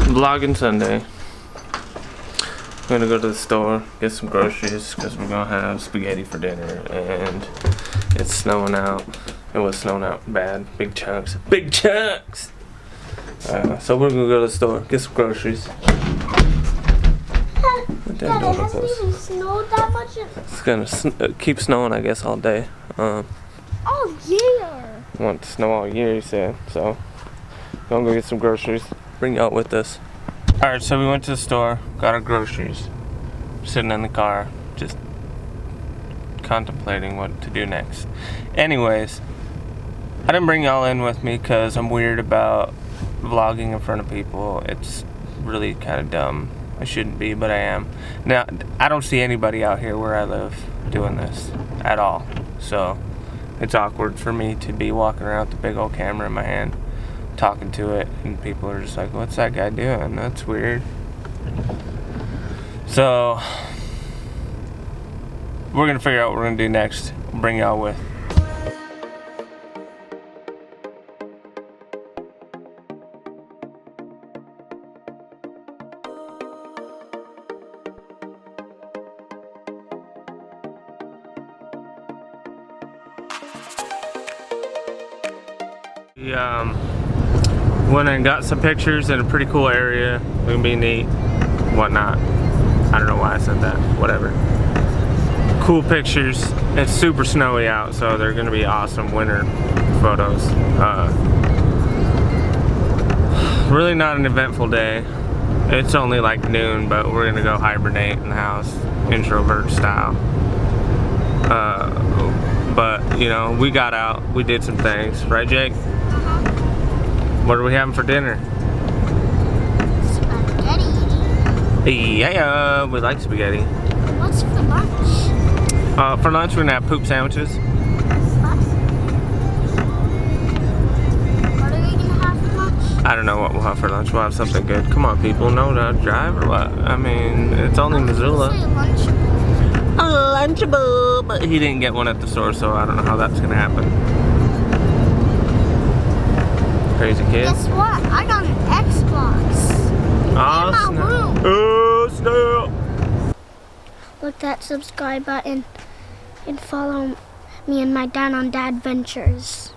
Vlogging Sunday. I'm gonna go to the store, get some groceries, because we're gonna have spaghetti for dinner, and it's snowing out. It was snowing out bad. Big chunks. Big chunks! So we're gonna go to the store, get some groceries. Dad, it hasn't even snowed that much. It's gonna keep snowing, I guess, all day. All year. Want to snow all year, he said. So, gonna go get some groceries. Bring y'all with us. Alright, so we went to the store, got our groceries. Sitting in the car, just contemplating what to do next. Anyways, I didn't bring y'all in with me because I'm weird about vlogging in front of people. It's really kind of dumb. I shouldn't be, but I am. Now, I don't see anybody out here where I live doing this at all. So, it's awkward for me to be walking around with the big old camera in my hand, talking to it, and people are just like, what's that guy doing? That's weird. So, we're going to figure out what we're going to do next. I'll bring y'all with. We went and got some pictures in a pretty cool area. It's gonna be neat, whatnot. I don't know why I said that. Whatever. Cool pictures. It's super snowy out, so they're gonna be awesome winter photos. Really not an eventful day. It's only like noon, but we're gonna go hibernate in the house, introvert style. But you know, we got out. We did some things, right, Jake? What are we having for dinner? Spaghetti. Yeah, we like spaghetti. What's for lunch? For lunch, we're gonna have poop sandwiches. What are we gonna have for lunch? I don't know what we'll have for lunch. We'll have something good. Come on, people, know to drive or what? I mean, it's only Missoula. A Lunchable, but he didn't get one at the store, so I don't know how that's gonna happen. Crazy kid. Guess what? I got an Xbox. Oh, in my room. Oh, snap! Click that subscribe button and follow me and my dad on Dadventures.